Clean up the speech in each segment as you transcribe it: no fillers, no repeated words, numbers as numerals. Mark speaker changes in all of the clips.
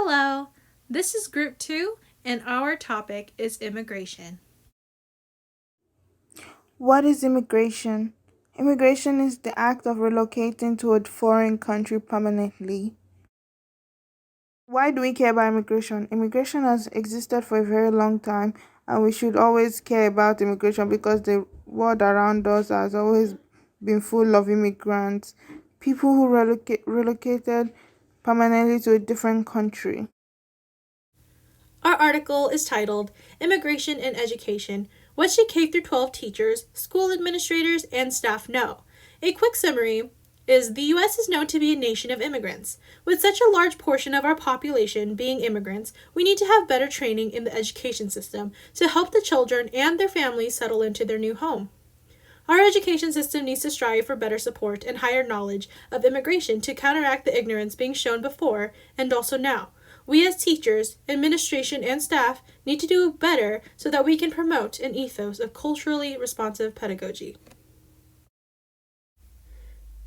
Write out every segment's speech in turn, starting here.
Speaker 1: Hello, this is Group 2, and our topic is immigration.
Speaker 2: What is immigration? Immigration is the act of relocating to a foreign country permanently. Why do we care about immigration? Immigration has existed for a very long time, and we should always care about immigration because the world around us has always been full of immigrants, people who relocated permanently to a different country.
Speaker 1: Our article is titled Immigration and Education: What Should K 12 Teachers, School Administrators, and Staff Know? A quick summary is the U.S. is known to be a nation of immigrants. With such a large portion of our population being immigrants, we need to have better training in the education system to help the children and their families settle into their new home. Our education system needs to strive for better support and higher knowledge of immigration to counteract the ignorance being shown before and also now. We as teachers, administration, and staff need to do better so that we can promote an ethos of culturally responsive pedagogy.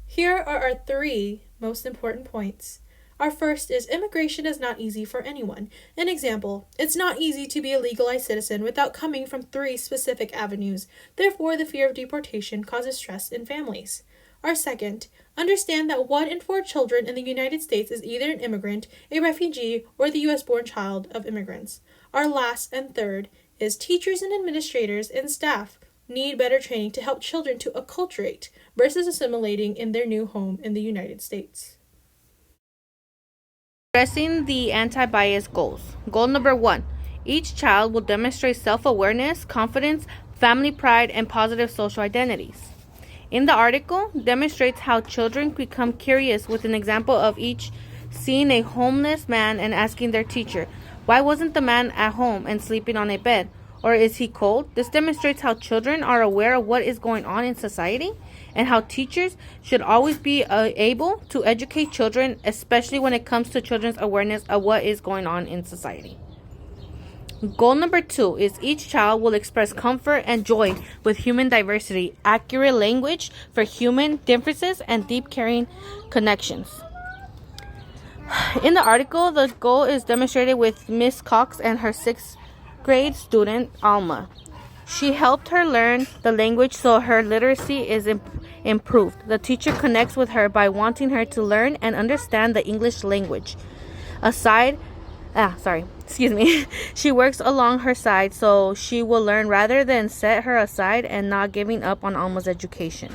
Speaker 1: Here are our 3 most important points. Our first is immigration is not easy for anyone. An example, it's not easy to be a legalized citizen without coming from 3 specific avenues. Therefore, the fear of deportation causes stress in families. Our second, understand that 1 in 4 children in the United States is either an immigrant, a refugee, or the U.S. born child of immigrants. Our last and third is teachers and administrators and staff need better training to help children to acculturate versus assimilating in their new home in the United States.
Speaker 3: Addressing the anti bias goals. Goal number 1: each child will demonstrate self awareness, confidence, family pride, and positive social identities. In the article, demonstrates how children become curious with an example of each seeing a homeless man and asking their teacher, "Why wasn't the man at home and sleeping on a bed? Or is he cold?" This demonstrates how children are aware of what is going on in society and how teachers should always be able to educate children, especially when it comes to children's awareness of what is going on in society. Goal number 2 is each child will express comfort and joy with human diversity, accurate language for human differences, and deep caring connections. In the article, the goal is demonstrated with Miss Cox and her 6th grade student, Alma. She helped her learn the language so her literacy is improved. The teacher connects with her by wanting her to learn and understand the English language. She works along her side so she will learn rather than set her aside and not giving up on Alma's education.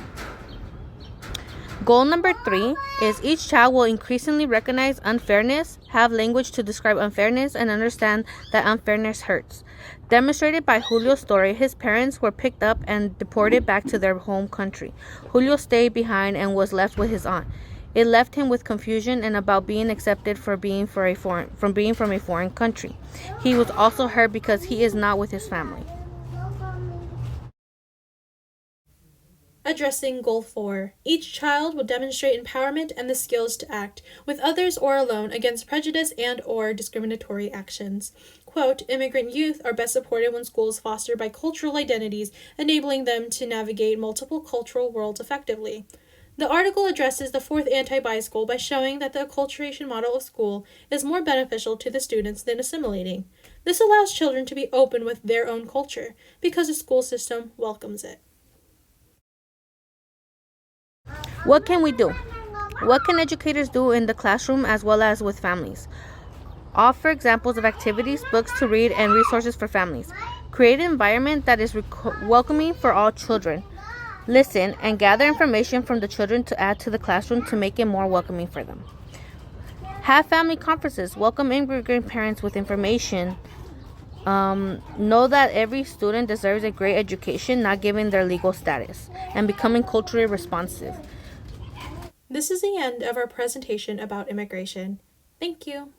Speaker 3: Goal number 3 is each child will increasingly recognize unfairness, have language to describe unfairness, and understand that unfairness hurts. Demonstrated by Julio's story, his parents were picked up and deported back to their home country. Julio stayed behind and was left with his aunt. It left him with confusion and about being accepted from being from a foreign country. He was also hurt because he is not with his family.
Speaker 1: Addressing Goal 4. Each child will demonstrate empowerment and the skills to act, with others or alone, against prejudice and or discriminatory actions. Quote, immigrant youth are best supported when schools foster bicultural identities, enabling them to navigate multiple cultural worlds effectively. The article addresses the 4th anti-bias goal by showing that the acculturation model of school is more beneficial to the students than assimilating. This allows children to be open with their own culture, because the school system welcomes it.
Speaker 3: What can we do? What can educators do in the classroom as well as with families? Offer examples of activities, books to read, and resources for families. Create an environment that is welcoming for all children. Listen and gather information from the children to add to the classroom to make it more welcoming for them. Have family conferences. Welcome immigrant parents with information. Know that every student deserves a great education, not given their legal status, and becoming culturally responsive.
Speaker 1: This is the end of our presentation about immigration. Thank you.